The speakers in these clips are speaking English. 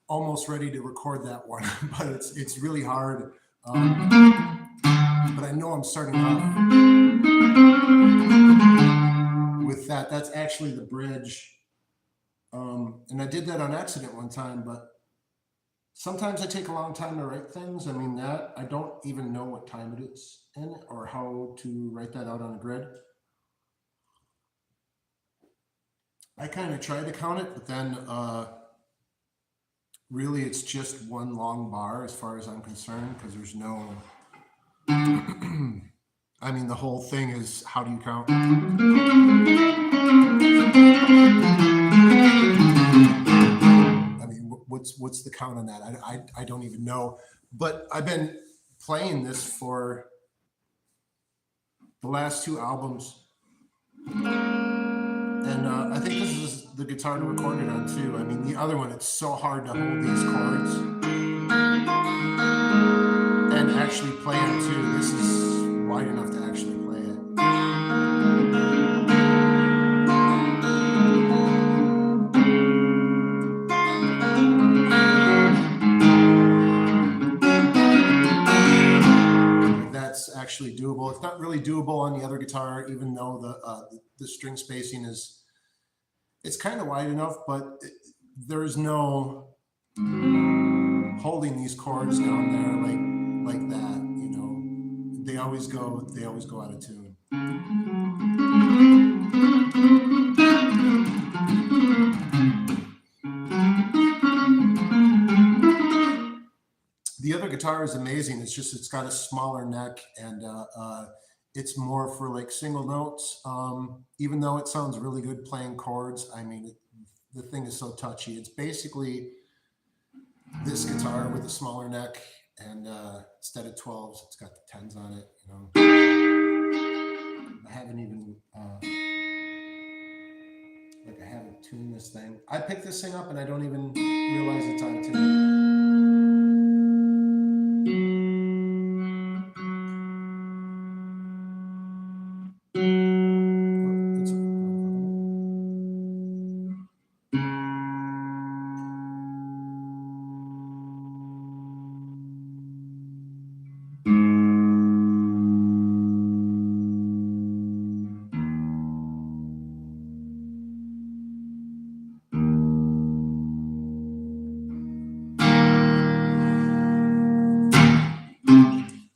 Almost ready to record that one, but it's really hard. But I know I'm starting off with that. That's actually the bridge. And I did that on accident one time, but sometimes I take a long time to write things. I mean, that I don't even know what time it is in it or how to write that out on a grid. I kind of try to count it, but then really it's just one long bar as far as I'm concerned, because there's no, I mean, the whole thing is, how do you count? I mean, what's the count on that? I don't even know, but I've been playing this for the last 2 albums. And I think this is the guitar to record it on too. I mean, the other one, it's so hard to hold these chords and actually play it too. This is wide enough to actually play it. That's actually doable. It's not really doable on the other guitar, even though the string spacing is, it's kind of wide enough, but there's no holding these chords down there like that. always go out of tune. The other guitar is amazing. It's just it's got a smaller neck, and it's more for like single notes. Even though it sounds really good playing chords, I mean, the thing is so touchy. It's basically this guitar with a smaller neck, and instead of 12s, it's got the 10s on it. You know, I haven't even I haven't tuned this thing. I picked this thing up and I don't even realize it's on tune.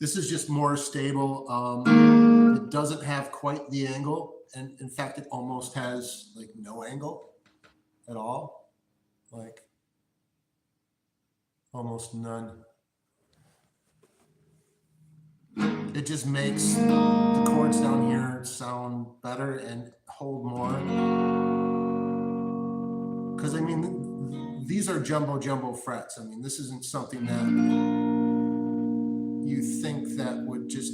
This is just more stable. It doesn't have quite the angle, and in fact, it almost has like no angle at all, like almost none. It just makes the chords down here sound better and hold more. Because I mean, these are jumbo frets. I mean, this isn't something that you think that would just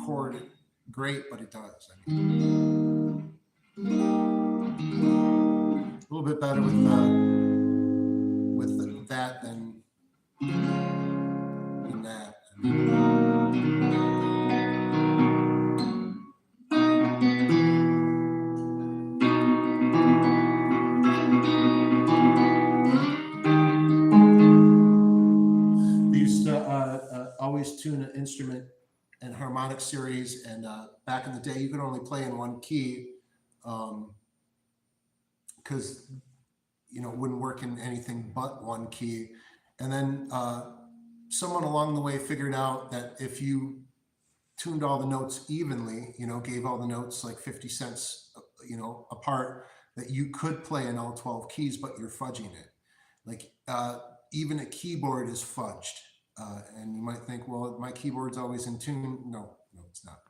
chord great, but it does. I mean, a little bit better with that than that. They used to always tune an instrument and harmonic series, and back in the day you could only play in one key because you know it wouldn't work in anything but one key. And then someone along the way figured out that if you tuned all the notes evenly, you know, gave all the notes like 50 cents, you know, apart, that you could play in all 12 keys, but you're fudging it. Like even a keyboard is fudged. And you might think, well, my keyboard's always in tune. No, it's not.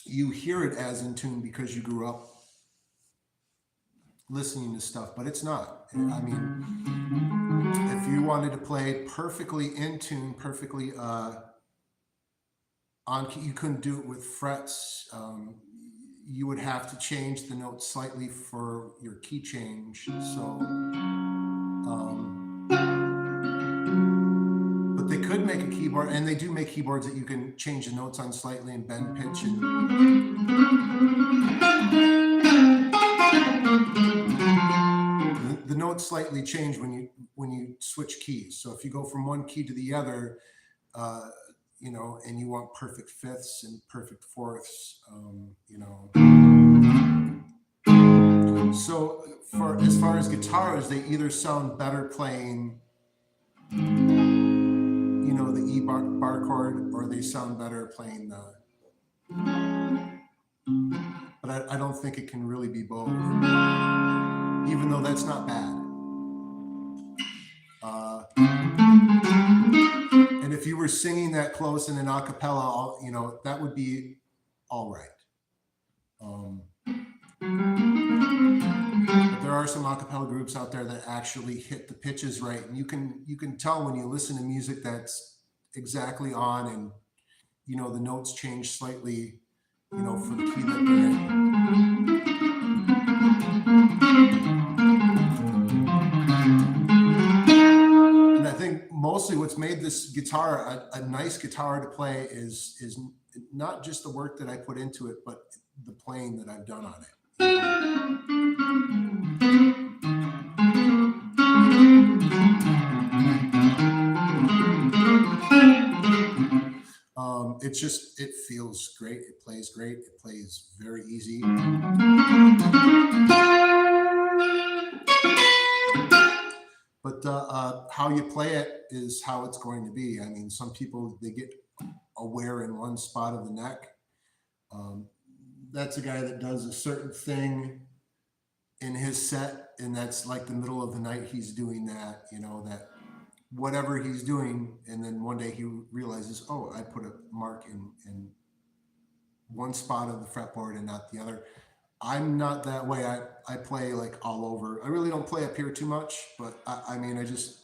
You hear it as in tune because you grew up listening to stuff, but it's not. I mean, if you wanted to play perfectly in tune, perfectly on key, you couldn't do it with frets. You would have to change the notes slightly for your key change. So, but they could make a keyboard, and they do make keyboards that you can change the notes on slightly and bend pitch and the notes slightly change when you switch keys. So if you go from one key to the other, you know, and you want perfect fifths and perfect fourths, you know. So as far as guitars, they either sound better playing, you know, the E bar chord, or they sound better playing the. But I don't think it can really be both, even though that's not bad. And if you were singing that close in an a cappella, you know, that would be all right. But there are some a cappella groups out there that actually hit the pitches right, and you can tell when you listen to music that's exactly on, and you know the notes change slightly, you know, for the key that they're in. And I think mostly what's made this guitar a nice guitar to play is not just the work that I put into it, but the playing that I've done on it. It's just, it feels great. It plays great. It plays very easy. but how you play it is how it's going to be. I mean, some people, they get a wear in one spot of the neck. Um, that's a guy that does a certain thing in his set, and that's like the middle of the night he's doing that, you know, that whatever he's doing, and then one day he realizes, oh, I put a mark in one spot of the fretboard and not the other. I'm not that way. I play like all over. I really don't play up here too much, but I mean, I just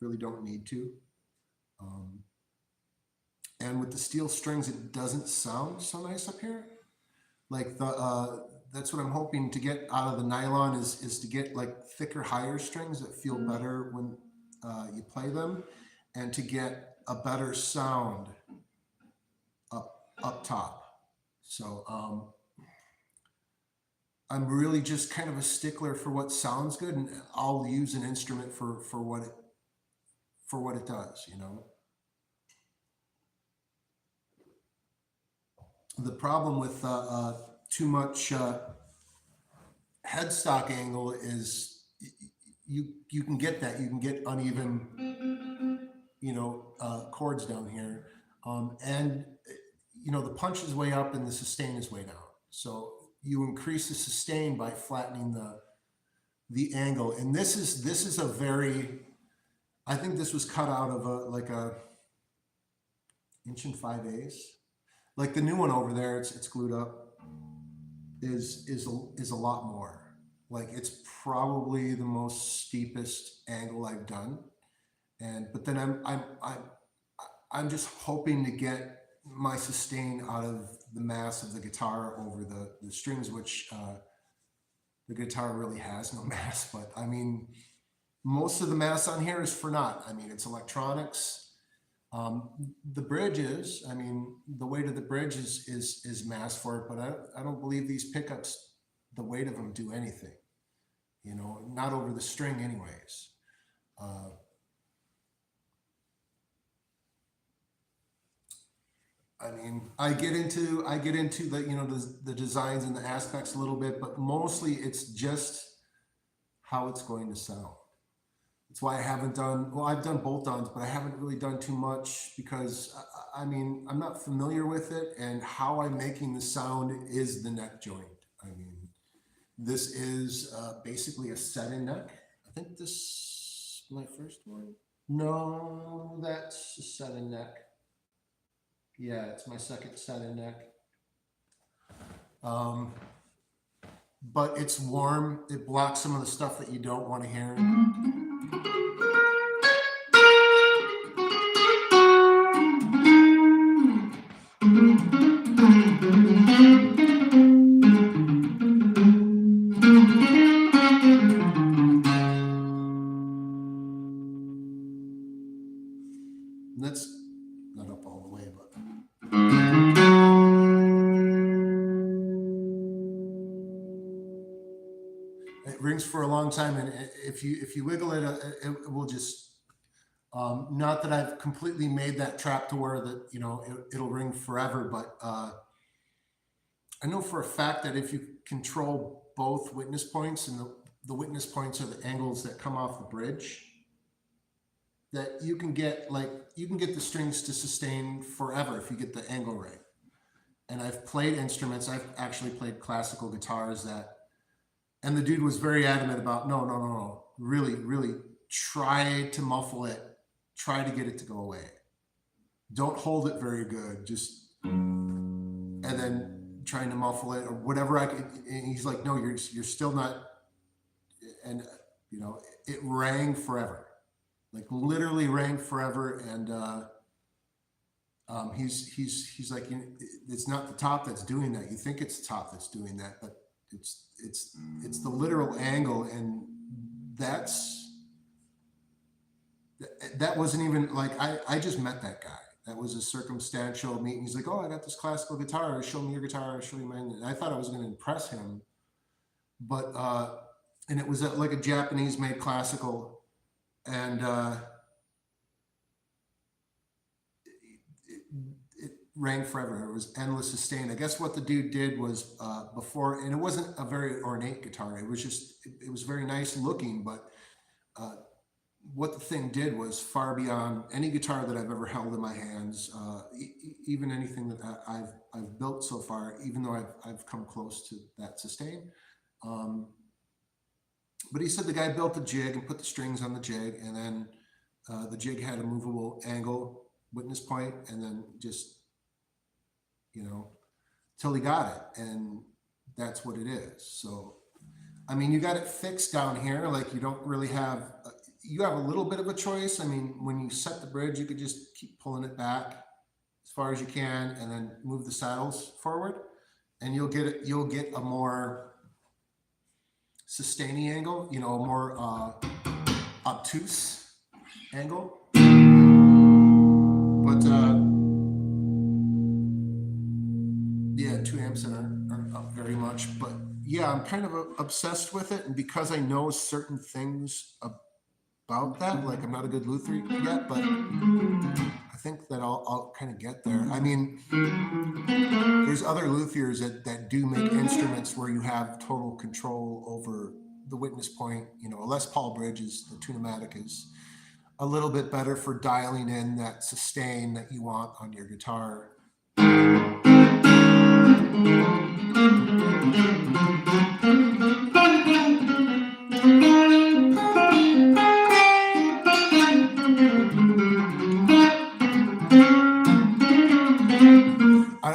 really don't need to. Um, and with the steel strings, it doesn't sound so nice up here. Like that's what I'm hoping to get out of the nylon is to get like thicker, higher strings that feel better when you play them, and to get a better sound up top. So I'm really just kind of a stickler for what sounds good, and I'll use an instrument for what it does. You know, the problem with too much headstock angle is you can get that, you can get uneven, you know, chords down here, and you know the punch is way up and the sustain is way down. So you increase the sustain by flattening the angle, and this is a very, I think this was cut out of a 1.5" like the new one over there, it's glued up, is a lot more. Like it's probably the most steepest angle I've done, and but then I'm just hoping to get my sustain out of the mass of the guitar over the strings, which the guitar really has no mass. But I mean, most of the mass on here is for naught. I mean, it's electronics. The bridge is, I mean, the weight of the bridge is mass for it, but I don't believe these pickups, the weight of them do anything, you know, not over the string anyways. I mean, I get into the, you know, the designs and the aspects a little bit, but mostly it's just how it's going to sound. That's why I haven't done, well, I've done bolt-ons, but I haven't really done too much because I mean, I'm not familiar with it, and how I'm making the sound is the neck joint. I mean, this is basically a set-in neck. I think this is my first one. No, that's a set-in neck. Yeah, it's my second set-in neck. But it's warm. It blocks some of the stuff that you don't want to hear. That's not up all the way, but it rings for a long time, and if you wiggle it, it will just. Not that I've completely made that trap to where that, you know, it'll ring forever, but I know for a fact that if you control both witness points, and the witness points are the angles that come off the bridge, that you can get the strings to sustain forever if you get the angle right. And I've played instruments, I've actually played classical guitars that, and the dude was very adamant about, no, really try to muffle it, try to get it to go away. Don't hold it very good, just, and then trying to muffle it or whatever I could. And he's like, no, you're still not. And you know, it rang forever, like literally rang forever. And he's like, it's not the top that's doing that. You think it's the top that's doing that, but it's the literal angle, and that wasn't even like, I just met that guy. That was a circumstantial meeting. He's like, oh, I got this classical guitar. Show me your guitar. Show me mine. And I thought I was going to impress him, but and it was like a Japanese made classical, and it rang forever. It was endless sustain. I guess what the dude did was before, and it wasn't a very ornate guitar. It was just, it was very nice looking, but what the thing did was far beyond any guitar that I've ever held in my hands, even anything that I've built so far. Even though I've come close to that sustain. Um, but he said the guy built the jig and put the strings on the jig, and then the jig had a movable angle witness point, and then just, you know, till he got it, and that's what it is. So, I mean, you got it fixed down here. Like, you don't really have, you have a little bit of a choice. I mean, when you set the bridge, you could just keep pulling it back as far as you can, and then move the saddles forward, and you'll get a more sustaining angle, you know, a more obtuse angle. But yeah, 2 amps aren't up very much. But yeah, I'm kind of obsessed with it, and because I know certain things about that, like I'm not a good luthier yet, but I think that I'll kind of get there. I mean, there's other luthiers that do make instruments where you have total control over the witness point. You know, a Les Paul bridge is, the Tunematic is a little bit better for dialing in that sustain that you want on your guitar.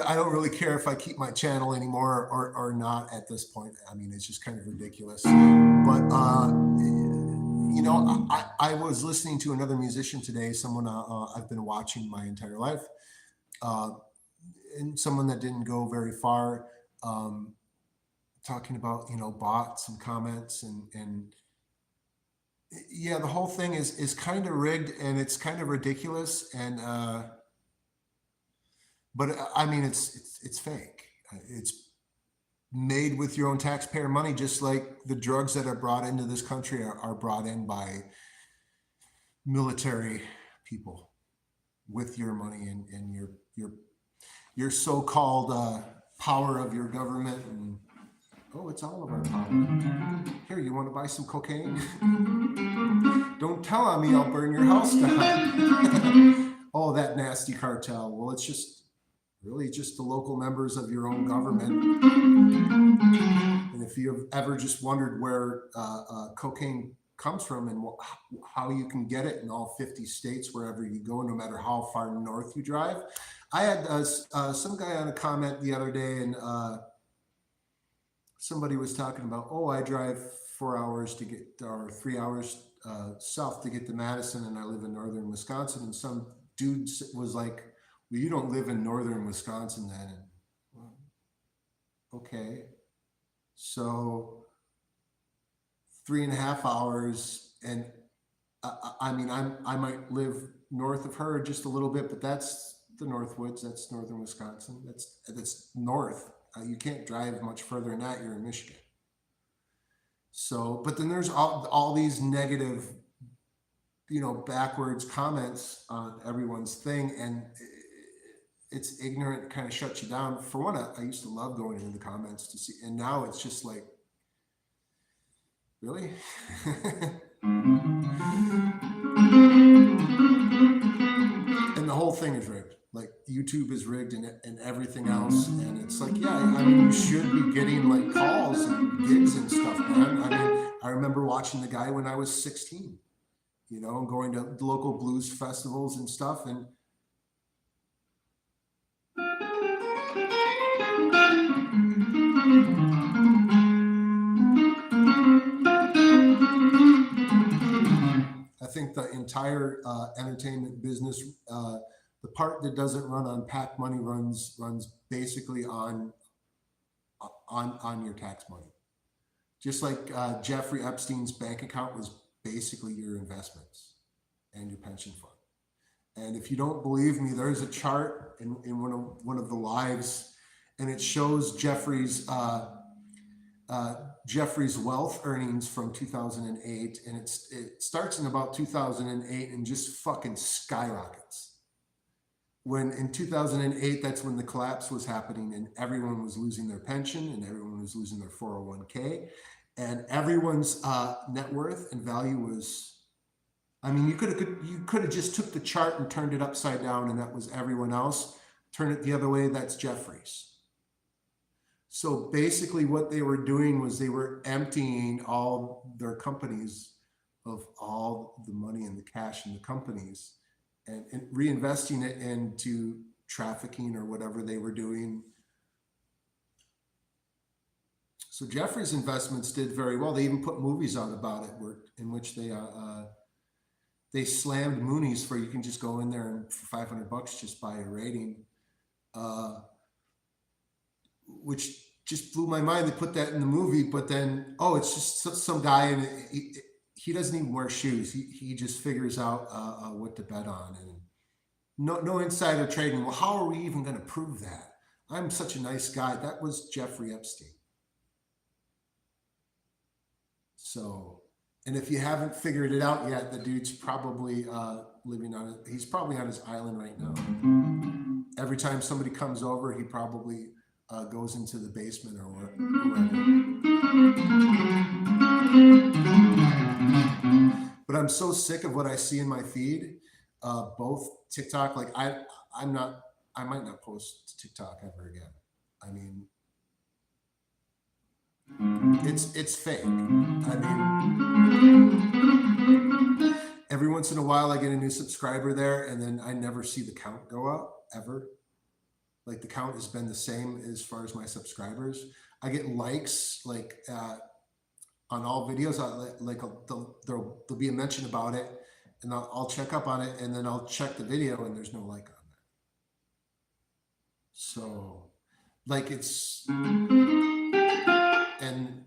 I don't really care if I keep my channel anymore or not at this point. I mean, it's just kind of ridiculous. But you know, I was listening to another musician today, someone I've been watching my entire life, and someone that didn't go very far, talking about, you know, bots and comments, and yeah, the whole thing is kind of rigged, and it's kind of ridiculous, and but I mean, it's fake. It's made with your own taxpayer money, just like the drugs that are brought into this country are brought in by military people with your money and your so-called power of your government. And oh, it's all of our power. Here, you want to buy some cocaine? Don't tell on me, I'll burn your house down. Oh, that nasty cartel. Well, it's just really just the local members of your own government. And if you've ever just wondered where cocaine comes from and how you can get it in all 50 states, wherever you go, no matter how far north you drive. I had some guy on a comment the other day, and somebody was talking about, oh, I drive 4 hours to get, or 3 hours south to get to Madison, and I live in northern Wisconsin. And some dude was like, well, you don't live in northern Wisconsin then. And, well, okay. So 3.5 hours. And I mean, I might live north of her just a little bit, but that's the Northwoods. That's northern Wisconsin. That's north. You can't drive much further than that. You're in Michigan. So, but then there's all these negative, you know, backwards comments on everyone's thing, and it's ignorant. It kind of shuts you down. For one, I used to love going into the comments to see, and now it's just like, really? And the whole thing is rigged. Like, YouTube is rigged, and everything else. And it's like, yeah, I mean, you should be getting like calls and gigs and stuff, man. I mean, I remember watching the guy when I was 16, you know, and going to local blues festivals and stuff. And I think the entire entertainment business, the part that doesn't run on PAC money runs basically on your tax money. Just like Jeffrey Epstein's bank account was basically your investments and your pension fund. And if you don't believe me, there's a chart in one of the lives, and it shows Jeffrey's wealth earnings from 2008, and it starts in about 2008 and just fucking skyrockets. When in 2008, that's when the collapse was happening, and everyone was losing their pension, and everyone was losing their 401k, and everyone's net worth and value was I mean, you could have just took the chart and turned it upside down, and that was everyone else. Turn it the other way, that's Jeffries. So basically, what they were doing was they were emptying all their companies of all the money and the cash in the companies, and reinvesting it into trafficking or whatever they were doing. So Jeffrey's investments did very well. They even put movies out about it, in which they slammed Moonies for, you can just go in there and for $500 just buy a rating, which just blew my mind. They put that in the movie, but then it's just some guy, and he doesn't even wear shoes. He just figures out what to bet on, and no insider trading. Well, how are we even going to prove that? I'm such a nice guy. That was Jeffrey Epstein. So, and if you haven't figured it out yet, the dude's probably he's probably on his island right now. Every time somebody comes over, he probably goes into the basement or wherever. But I'm so sick of what I see in my feed, both TikTok. Like I might not post to TikTok ever again. I mean, it's fake. I mean, every once in a while I get a new subscriber there, and then I never see the count go up ever. Like the count has been the same as far as my subscribers. I get likes like on all videos. There'll be a mention about it, and I'll check up on it, and then I'll check the video, and there's no like on that. So, like it's, and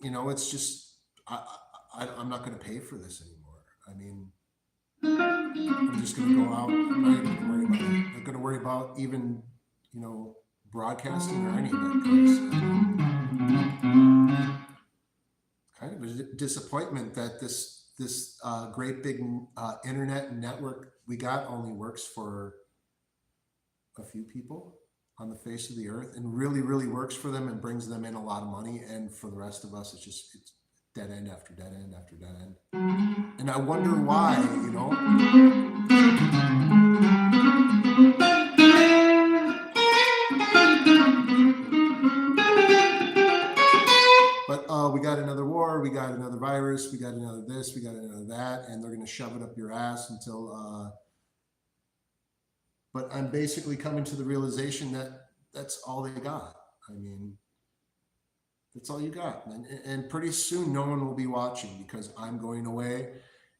it's just I'm not going to pay for this anymore. I mean, I'm just going to go out. I'm not even going to worry about it. I'm not going to worry about even broadcasting or any of that. Kind of a disappointment that this great big internet network we got only works for a few people on the face of the earth, and really, really works for them and brings them in a lot of money. And for the rest of us, it's dead end after dead end after dead end. And I wonder why, But we got another war, we got another virus, we got another this, we got another that, and they're going to shove it up your ass until. But I'm basically coming to the realization that that's all they got. I mean, that's all you got. And pretty soon no one will be watching because I'm going away.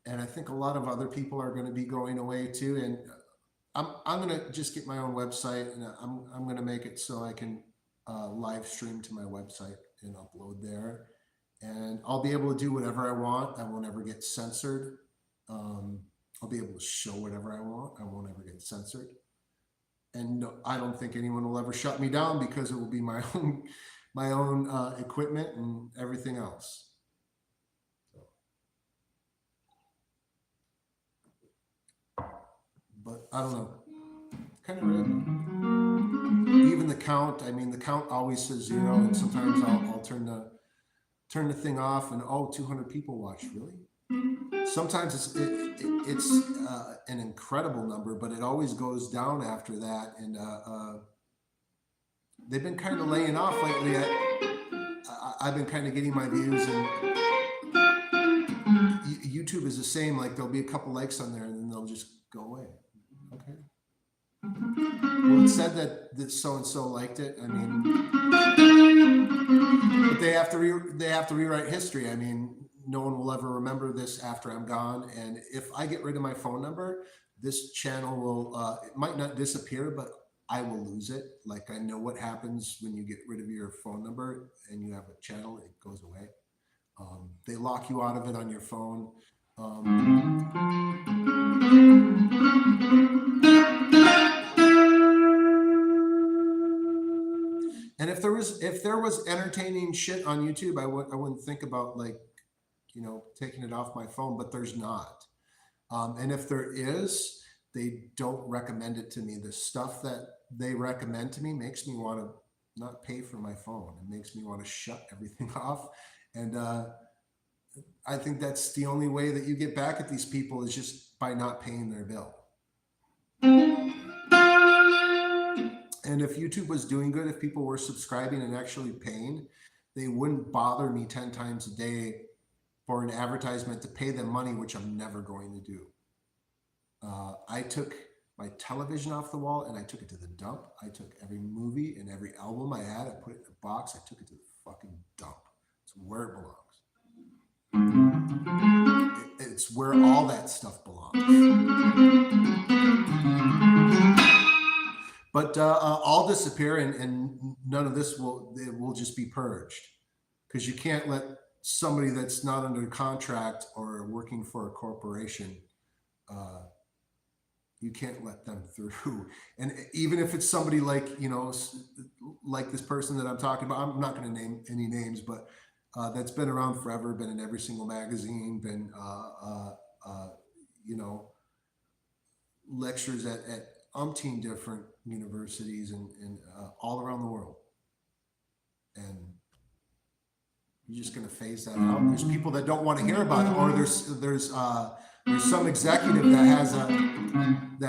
And I think a lot of other people are going to be going away too. And I'm going to just get my own website, and I'm going to make it so I can live stream to my website and upload there. And I'll be able to do whatever I want. I won't ever get censored. I'll be able to show whatever I want. I won't ever get censored. And no, I don't think anyone will ever shut me down because it will be my own equipment and everything else. But I don't know. Kind of random. Even the count. I mean, the count always says 0, and sometimes I'll turn the thing off, and 200 people watch. Really? Sometimes it's an incredible number, but it always goes down after that. And they've been kind of laying off lately. I've been kind of getting my views, and YouTube is the same. Like there'll be a couple likes on there, and then they'll just go away. Okay. Well, it said that so and so liked it. I mean, but they have to rewrite history. I mean, no one will ever remember this after I'm gone. And if I get rid of my phone number, this channel will, it might not disappear, but I will lose it. Like I know what happens when you get rid of your phone number and you have a channel, it goes away. They lock you out of it on your phone. And if there was entertaining shit on YouTube, I wouldn't think about taking it off my phone, but there's not. And if there is, they don't recommend it to me. The stuff that they recommend to me makes me want to not pay for my phone. It makes me want to shut everything off. And I think that's the only way that you get back at these people is just by not paying their bill. And if YouTube was doing good, if people were subscribing and actually paying, they wouldn't bother me 10 times a day for an advertisement to pay them money, which I'm never going to do. I took my television off the wall and I took it to the dump. I took every movie and every album I had, I put it in a box, I took it to the fucking dump. It's where it belongs. It's where all that stuff belongs. But all disappear, and none of this will just be purged, because you can't let somebody that's not under contract or working for a corporation, you can't let them through. And even if it's somebody like, like this person that I'm talking about, I'm not going to name any names, but that's been around forever, been in every single magazine, been lectures at umpteen different universities and all around the world. And you're just going to phase that out. There's people that don't want to hear about it, or there's some executive that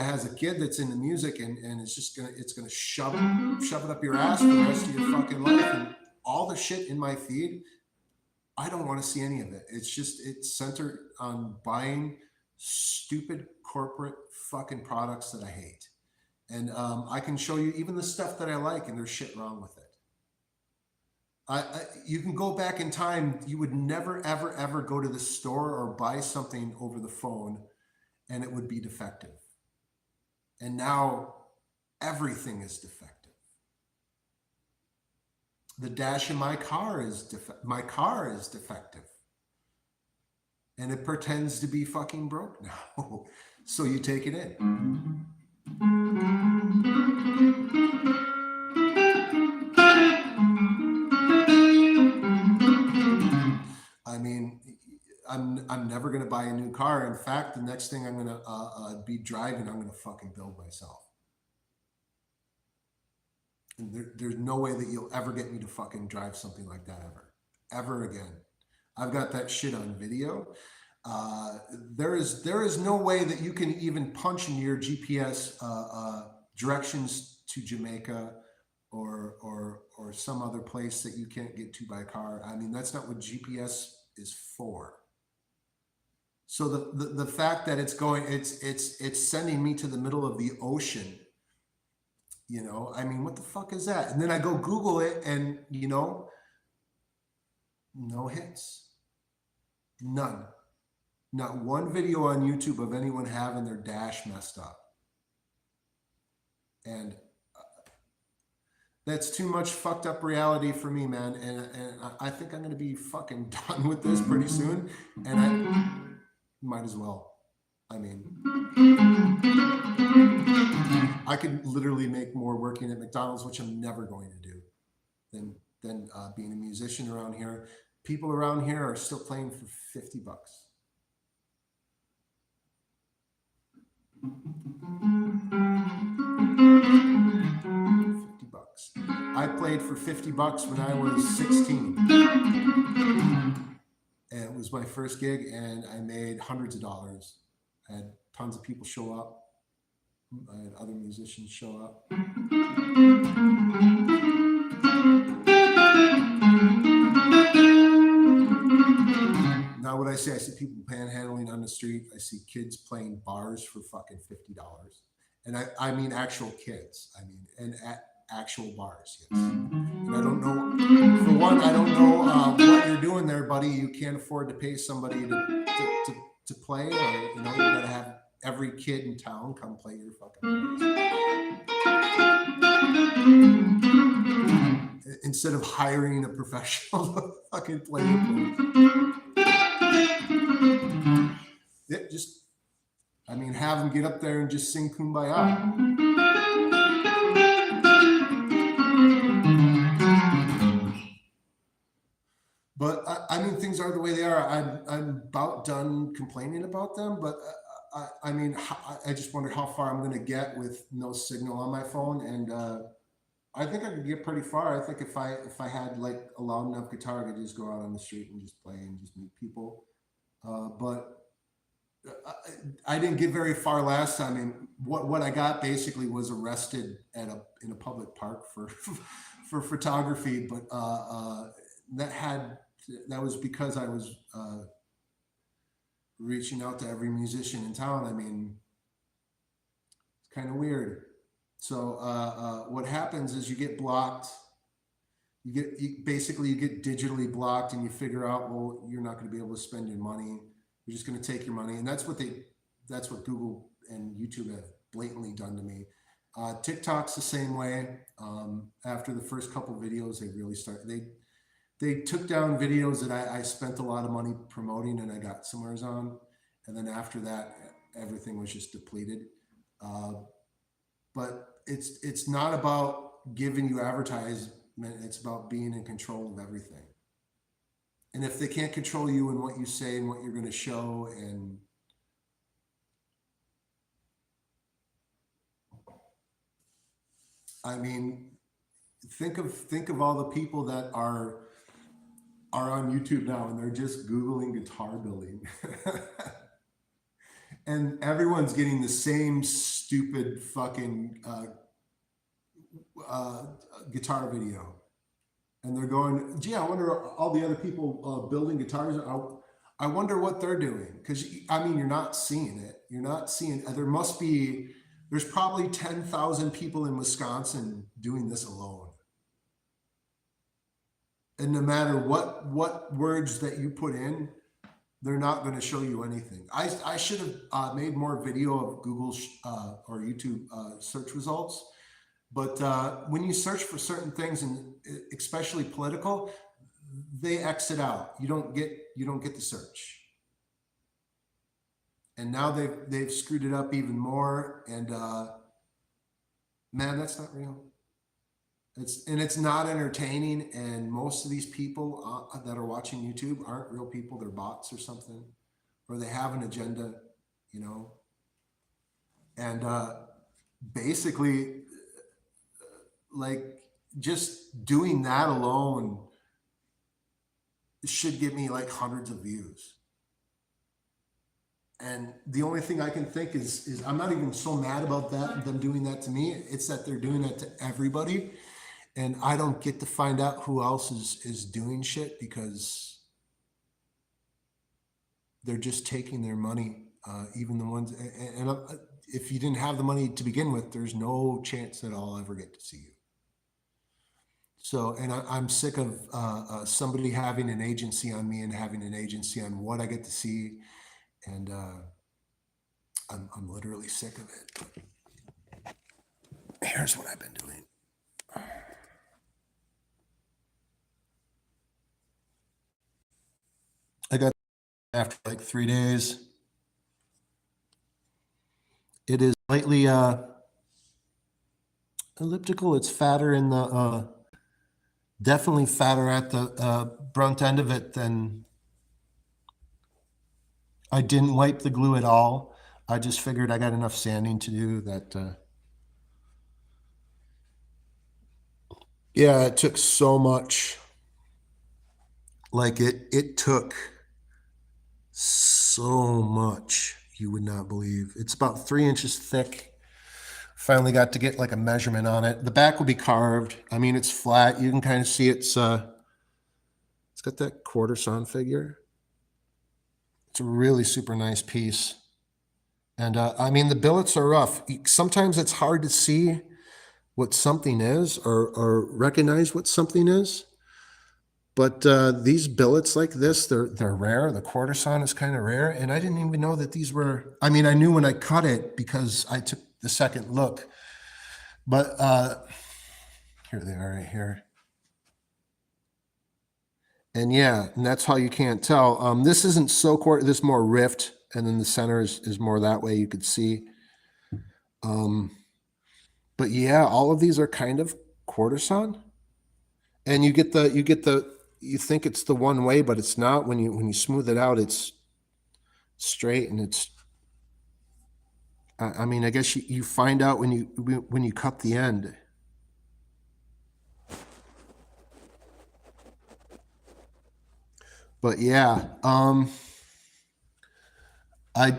has a kid that's into music, and it's gonna shove it up your ass for the rest of your fucking life. And all the shit in my feed, I don't want to see any of it. It's centered on buying stupid corporate fucking products that I hate. And I can show you even the stuff that I like, and there's shit wrong with it. You can go back in time. You would never, ever, ever go to the store or buy something over the phone and it would be defective. And now everything is defective. The dash in my car is defective. And it pretends to be fucking broke now. So you take it in. I mean, I'm never going to buy a new car. In fact, the next thing I'm going to be driving, I'm going to fucking build myself. And there's no way that you'll ever get me to fucking drive something like that ever again. I've got that shit on video. There is no way that you can even punch in your GPS directions to Jamaica or some other place that you can't get to by car. I mean, that's not what GPS is for. So the fact that it's sending me to the middle of the ocean, I mean, what the fuck is that? And then I go Google it, and no hits, none, not one video on YouTube of anyone having their dash messed up. And that's too much fucked up reality for me, man. And I think I'm going to be fucking done with this pretty soon. And I might as well. I mean, I could literally make more working at McDonald's, which I'm never going to do, than being a musician around here. People around here are still playing for $50. I played for $50 when I was 16. And it was my first gig, and I made hundreds of dollars. I had tons of people show up. I had other musicians show up. Now what I see people panhandling on the street. I see kids playing bars for fucking $50. And I mean actual kids. I mean, and at actual bars, yes. And I don't know, for one, I don't know what you're doing there, buddy. You can't afford to pay somebody to play, or you gotta have every kid in town come play your fucking place. Instead of hiring a professional to fucking play your place. Yeah, have them get up there and just sing Kumbaya. But I mean, things are the way they are. I'm about done complaining about them, but I just wonder how far I'm going to get with no signal on my phone. And I think I could get pretty far. I think if I had like a loud enough guitar, I could just go out on the street and just play and just meet people. But I didn't get very far last time. And what I got basically was arrested at a in a public park for for photography. But that had that was because I was reaching out to every musician in town. I mean, it's kind of weird. So what happens is you get blocked. Basically you get digitally blocked, and you figure out, well, you're not going to be able to spend your money. You're just going to take your money, and that's what Google and YouTube have blatantly done to me. TikTok's the same way. After the first couple videos, they took down videos that I spent a lot of money promoting and I got somewheres on, and then after that, everything was just depleted. Uh, but it's not about giving you advertisement. It's about being in control of everything. And if they can't control you and what you say and what you're going to show, and I mean, think of all the people that are on YouTube now, and they're just Googling guitar building. And everyone's getting the same stupid fucking uh, guitar video, and they're going, "Gee, I wonder all the other people building guitars. I wonder what they're doing." Because I mean, you're not seeing it. You're not seeing. There must be. There's probably 10,000 people in Wisconsin doing this alone, and no matter what words that you put in, they're not going to show you anything. I should have made more video of Google or YouTube search results. But when you search for certain things, and especially political, they exit out. You don't get the search. And now they've screwed it up even more. And man, that's not real. It's not entertaining. And most of these people that are watching YouTube aren't real people. They're bots or something, or they have an agenda, you know. And basically, like, just doing that alone should get me like hundreds of views. And the only thing I can think is I'm not even so mad about that, them doing that to me. It's that they're doing that to everybody, and I don't get to find out who else is doing shit, because they're just taking their money. Even the ones, and if you didn't have the money to begin with, there's no chance that I'll ever get to see you. So, and I'm sick of somebody having an agency on me and having an agency on what I get to see, and I'm literally sick of it. Here's what I've been doing. I got after like 3 days. It is slightly elliptical. It's fatter in the definitely fatter at the brunt end of it than. I didn't wipe the glue at all. I just figured I got enough sanding to do that. Yeah, it took so much. Like it took so much. You would not believe. It's about 3 inches thick. Finally got to get like a measurement on it. The back will be carved. I mean, it's flat. You can kind of see it's got that quarter sawn figure. It's a really super nice piece. And I mean, the billets are rough. Sometimes it's hard to see what something is, or recognize what something is. But these billets like this, they're rare. The quarter sawn is kind of rare. And I didn't even know that these were, I mean, I knew when I cut it because I took the second look. But here they are right here. And yeah, and that's how you can't tell. This isn't so quarter, this more rift, and then the center is more that way, you could see. But yeah, all of these are kind of quarter sawn. And you think it's the one way, but it's not. When you smooth it out, it's straight, and it's. I mean, I guess you find out when you cut the end. But yeah, I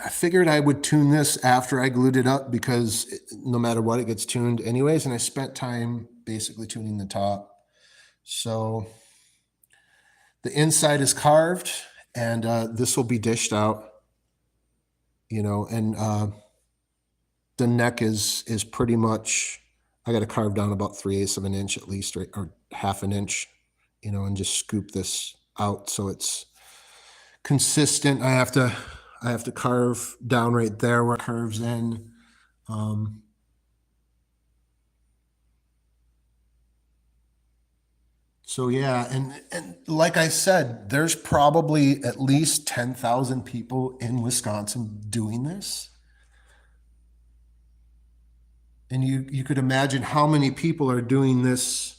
I figured I would tune this after I glued it up because no matter what, it gets tuned anyways. And I spent time basically tuning the top. So the inside is carved, and this will be dished out, and the neck is pretty much, I got to carve down about 3/8 of an inch at least, or half an inch, and just scoop this out so it's consistent. I have to carve down right there where it curves in. So yeah, and like I said, there's probably at least 10,000 people in Wisconsin doing this. And you could imagine how many people are doing this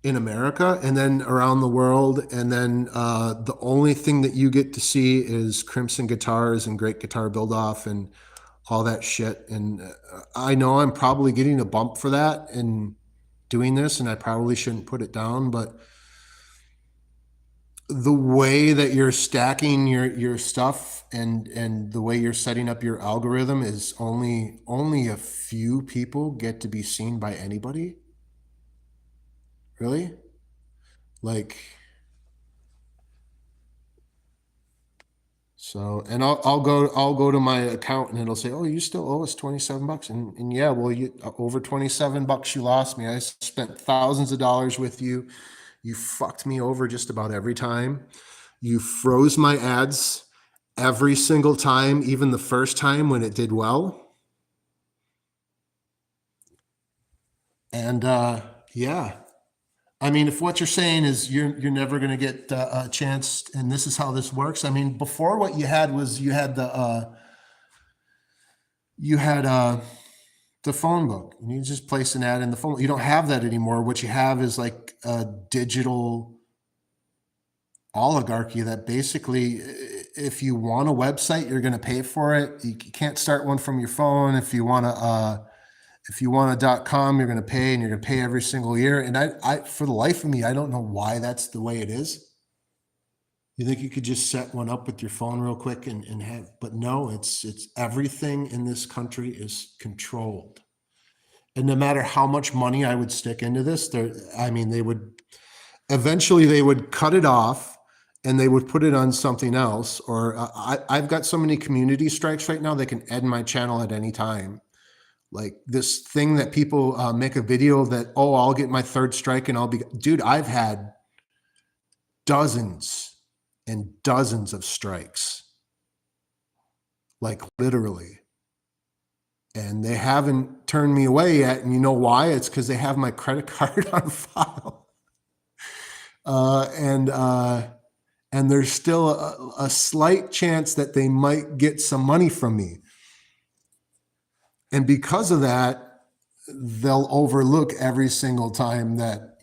in America and then around the world. And then the only thing that you get to see is Crimson Guitars and Great Guitar Build Off and all that shit. And I know I'm probably getting a bump for that in doing this, and I probably shouldn't put it down, but the way that you're stacking your stuff and the way you're setting up your algorithm is only a few people get to be seen by anybody. Really? Like, so, and I'll go to my account and it'll say, "Oh, you still owe us $27." And yeah, well, you over $27 you lost me. I spent thousands of dollars with you. You fucked me over just about every time. You froze my ads every single time, even the first time when it did well. And yeah, I mean, if what you're saying is you're never going to get a chance, and this is how this works. I mean, before what you had was you had the phone book, and you just place an ad in the phone. You don't have that anymore. What you have is like a digital oligarchy that basically, if you want a website, you're going to pay for it. You can't start one from your phone. If you want a .com, you're going to pay, and you're going to pay every single year. And I, for the life of me, I don't know why that's the way it is. You think you could just set one up with your phone real quick and have, but no, it's everything in this country is controlled. And no matter how much money I would stick into this, I mean, they would cut it off and they would put it on something else. Or I've got so many community strikes right now, they can end my channel at any time. Like this thing that people make a video that, oh, I'll get my third strike and dude, I've had dozens and dozens of strikes, like literally. And they haven't turned me away yet. And you know why? It's because they have my credit card on file. And there's still a slight chance that they might get some money from me. And because of that, they'll overlook every single time that,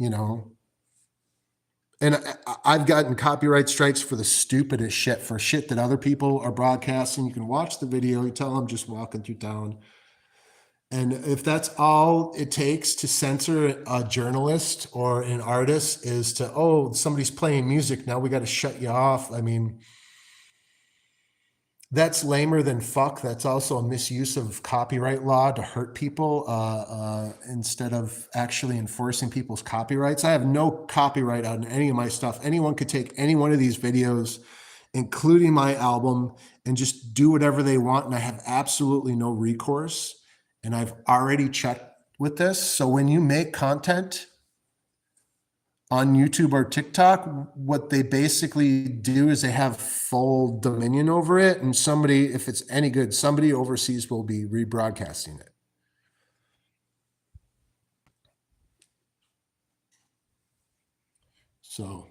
and I've gotten copyright strikes for the stupidest shit, for shit that other people are broadcasting. You can watch the video, you tell them just walking through town. And if that's all it takes to censor a journalist or an artist is to, oh, somebody's playing music, now we got to shut you off. I mean, that's lamer than fuck. That's also a misuse of copyright law to hurt people instead of actually enforcing people's copyrights. I have no copyright on any of my stuff. Anyone could take any one of these videos, including my album, and just do whatever they want. And I have absolutely no recourse. And I've already checked with this. So when you make content on YouTube or TikTok, what they basically do is they have full dominion over it. And somebody, if it's any good, somebody overseas will be rebroadcasting it. So,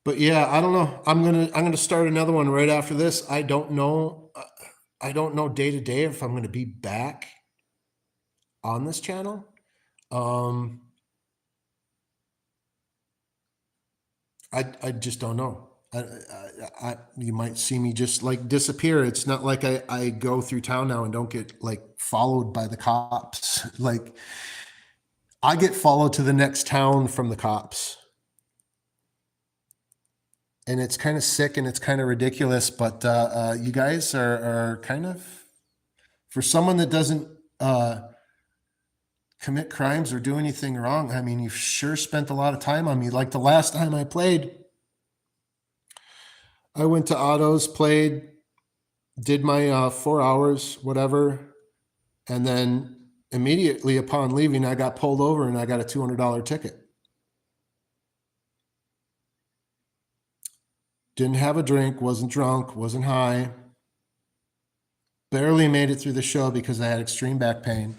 but yeah, I don't know. I'm gonna start another one right after this. I don't know. I don't know day to day if I'm gonna be back on this channel. I just don't know. You might see me just like disappear. It's not like I go through town now and don't get like followed by the cops. Like I get followed to the next town from the cops. and it's kind of sick and it's kind of ridiculous, but you guys are kind of, for someone that doesn't commit crimes or do anything wrong, I mean, you've sure spent a lot of time on me. Like the last time I played, I went to Otto's, played, did my 4 hours, whatever, and then immediately upon leaving, I got pulled over and I got a $200 ticket. Didn't have a drink, wasn't drunk, wasn't high. Barely made it through the show because I had extreme back pain.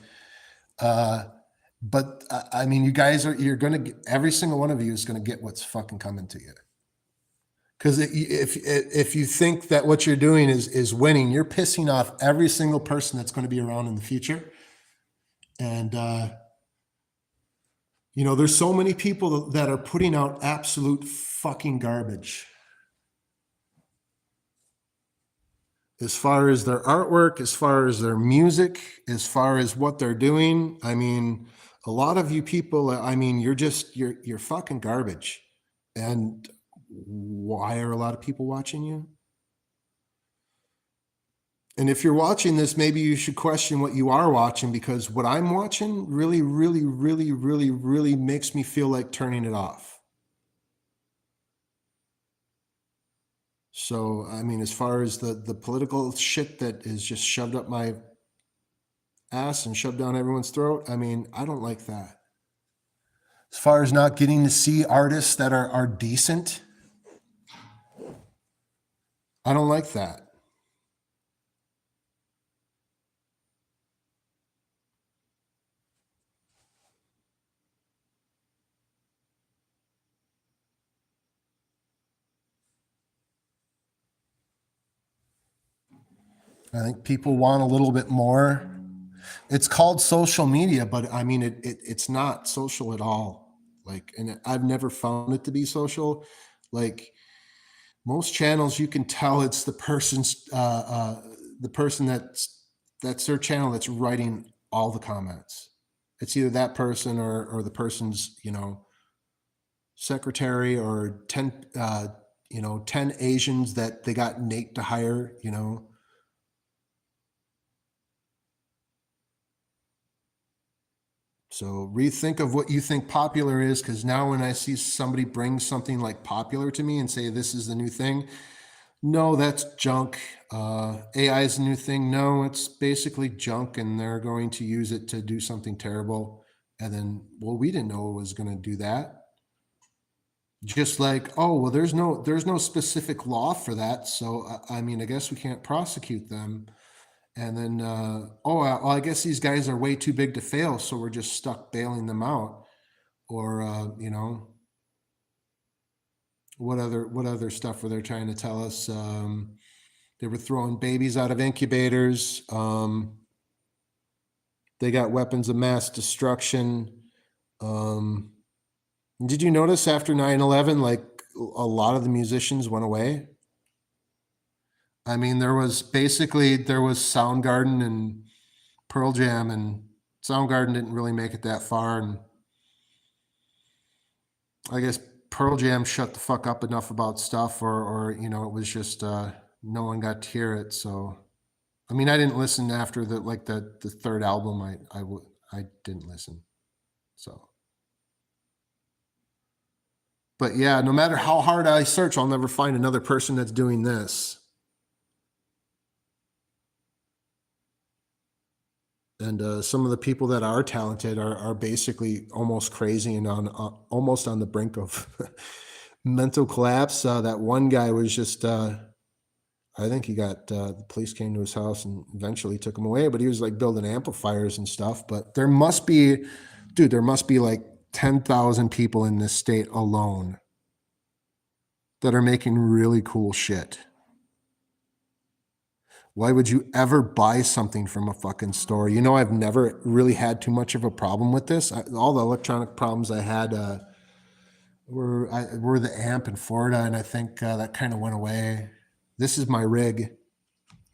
But I mean, you guys you're going to, every single one of you is going to get what's fucking coming to you. Because if you think that what you're doing is winning, you're pissing off every single person that's going to be around in the future. And, you know, there's so many people that are putting out absolute fucking garbage. As far as their artwork, as far as their music, as far as what they're doing. I mean, a lot of you people, I mean, you're fucking garbage. And why are a lot of people watching you? And if you're watching this, maybe you should question what you are watching, because what I'm watching really, really, really, really, really makes me feel like turning it off. So, I mean, as far as the political shit that is just shoved up my ass and shoved down everyone's throat, I mean, I don't like that. As far as not getting to see artists that are decent, I don't like that. I think people want a little bit more. It's called social media, but I mean, it's not social at all. Like, and I've never found it to be social. Like most channels, you can tell it's the the person that's their channel that's writing all the comments. It's either that person or the person's, you know, secretary, or 10, 10 Asians that they got Nate to hire, you know. So rethink of what you think popular is, because now when I see somebody bring something like popular to me and say this is the new thing, no, that's junk. AI is the new thing. No, it's basically junk, and they're going to use it to do something terrible. And then, well, we didn't know it was going to do that. Just like, oh, well, there's no specific law for that, so I mean, I guess we can't prosecute them. And then, oh, well, I guess these guys are way too big to fail, so we're just stuck bailing them out. Or, what other stuff were they trying to tell us? They were throwing babies out of incubators. They got weapons of mass destruction. Did you notice after 9/11, like a lot of the musicians went away? I mean, there was Soundgarden and Pearl Jam, and Soundgarden didn't really make it that far, and I guess Pearl Jam shut the fuck up enough about stuff, or it was just no one got to hear it. So, I mean, I didn't listen after the third album. I didn't listen. So, but yeah, no matter how hard I search, I'll never find another person that's doing this. And some of the people that are talented are basically almost crazy and almost on the brink of mental collapse. That one guy was just, I think he got, the police came to his house and eventually took him away, but he was like building amplifiers and stuff. But there must be like 10,000 people in this state alone that are making really cool shit. Why would you ever buy something from a fucking store? You know, I've never really had too much of a problem with this. All the electronic problems I had were the amp in Florida, and I think that kind of went away. This is my rig,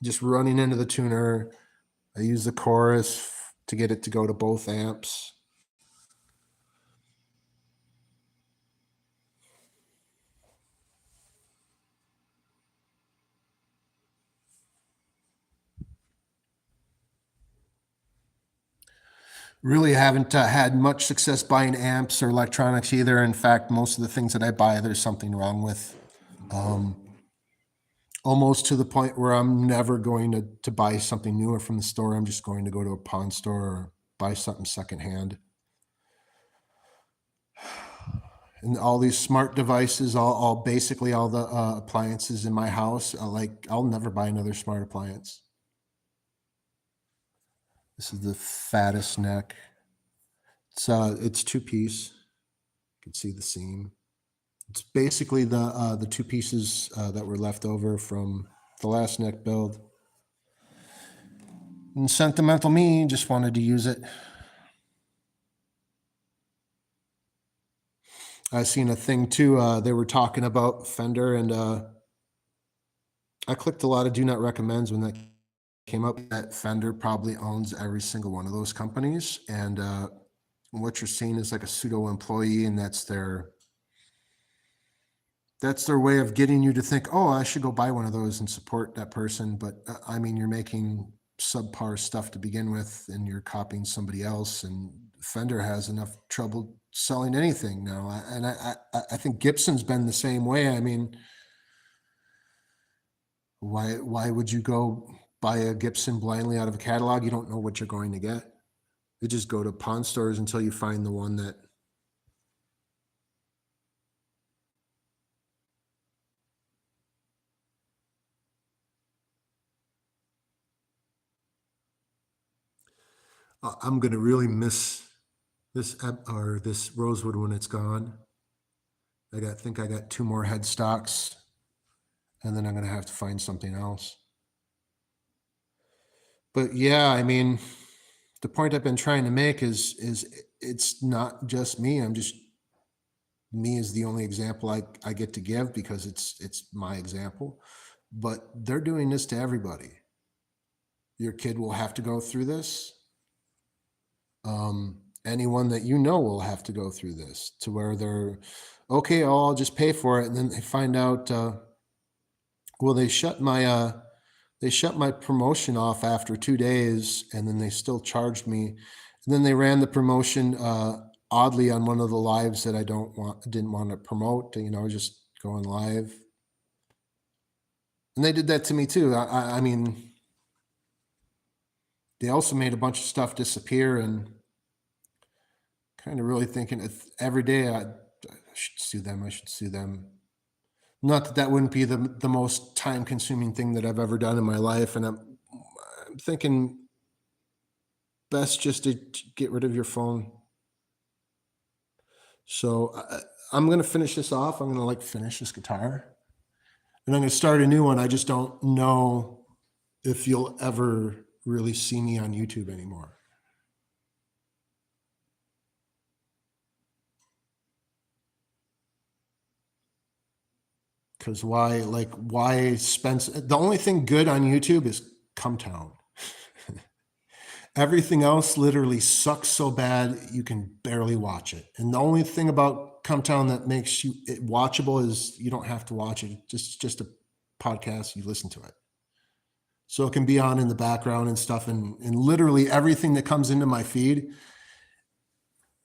just running into the tuner. I use the chorus to get it to go to both amps. Really haven't had much success buying amps or electronics either. In fact, most of the things that I buy, there's something wrong with. Almost to the point where I'm never going to buy something newer from the store. I'm just going to go to a pawn store or buy something secondhand. And all these smart devices, all basically all the appliances in my house, I'll never buy another smart appliance. This is the fattest neck. It's two-piece. You can see the seam. It's basically the two pieces that were left over from the last neck build. And sentimental me just wanted to use it. I seen a thing too. They were talking about Fender, and I clicked a lot of do not recommends when that came up. That Fender probably owns every single one of those companies, and what you're seeing is like a pseudo employee, and that's their way of getting you to think, oh, I should go buy one of those and support that person. But I mean, you're making subpar stuff to begin with, and you're copying somebody else. And Fender has enough trouble selling anything now. And I think Gibson's been the same way. I mean, why would you go buy a Gibson blindly out of a catalog? You don't know what you're going to get. You just go to pawn stores until you find the one that. I'm going to really miss this rosewood when it's gone. I think I got 2 more headstocks, and then I'm going to have to find something else. But yeah, I mean, the point I've been trying to make is it's not just me. Me is the only example I get to give because it's my example. But they're doing this to everybody. Your kid will have to go through this. Anyone that you know will have to go through this, to where they're okay, I'll just pay for it, and then they find out, well, they shut my promotion off after 2 days, and then they still charged me, and then they ran the promotion oddly on one of the lives that I didn't want to promote, just going live, and they did that to me too. I mean, they also made a bunch of stuff disappear, and kind of really thinking every day I should sue them. I should sue them. Not that wouldn't be the most time-consuming thing that I've ever done in my life, and I'm thinking best just to get rid of your phone. So I'm going to finish this off. I'm going to finish this guitar, and I'm going to start a new one. I just don't know if you'll ever really see me on YouTube anymore. Because why spend? The only thing good on YouTube is Come Town. Everything else literally sucks so bad you can barely watch it. And the only thing about Come Town that makes it watchable is you don't have to watch it. Just a podcast, you listen to it. So it can be on in the background and stuff. And literally everything that comes into my feed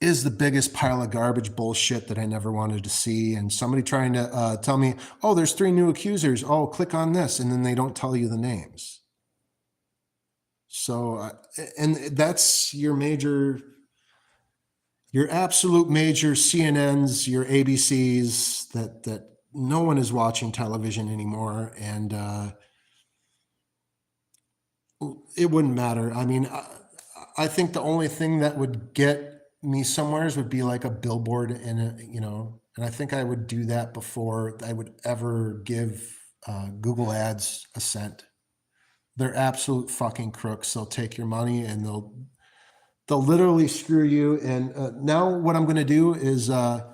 is the biggest pile of garbage bullshit that I never wanted to see. And somebody trying to tell me, oh, there's 3 new accusers. Oh, click on this. And then they don't tell you the names. So, and that's your absolute major CNNs, your ABCs, that no one is watching television anymore. And it wouldn't matter. I mean, I think the only thing that would get me somewheres would be like a billboard and I think I would do that before I would ever give Google Ads a cent. They're absolute fucking crooks. They'll take your money and they'll literally screw you. And now what I'm going to do is I'm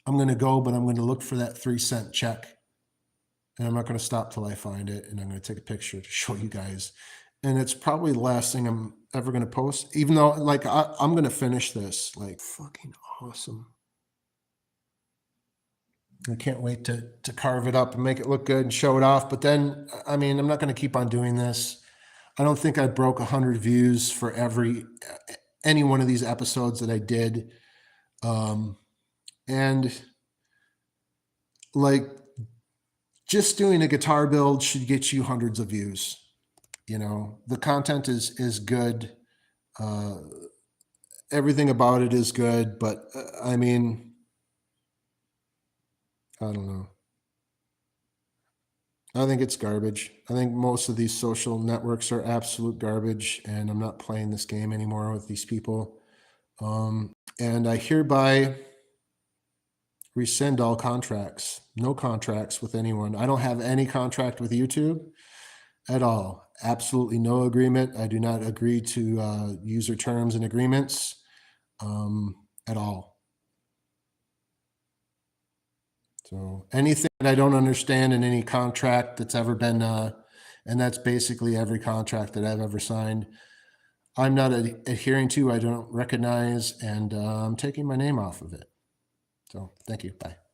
going to go, but I'm going to look for that 3-cent check, and I'm not going to stop till I find it. And I'm going to take a picture to show you guys. And it's probably the last thing I'm ever going to post, even though I'm going to finish this fucking awesome. I can't wait to carve it up and make it look good and show it off. But then, I mean, I'm not going to keep on doing this. I don't think I broke 100 views for every any one of these episodes that I did. And like, just doing a guitar build should get you hundreds of views. You know, the content is good. Everything about it is good, but I mean, I don't know. I think it's garbage. I think most of these social networks are absolute garbage, and I'm not playing this game anymore with these people. And I hereby rescind all contracts. No contracts with anyone. I don't have any contract with YouTube at all. Absolutely no agreement. I do not agree to user terms and agreements at all. So anything that I don't understand in any contract that's ever been, and that's basically every contract that I've ever signed, I'm not adhering to, I don't recognize, and I'm taking my name off of it. So thank you. Bye.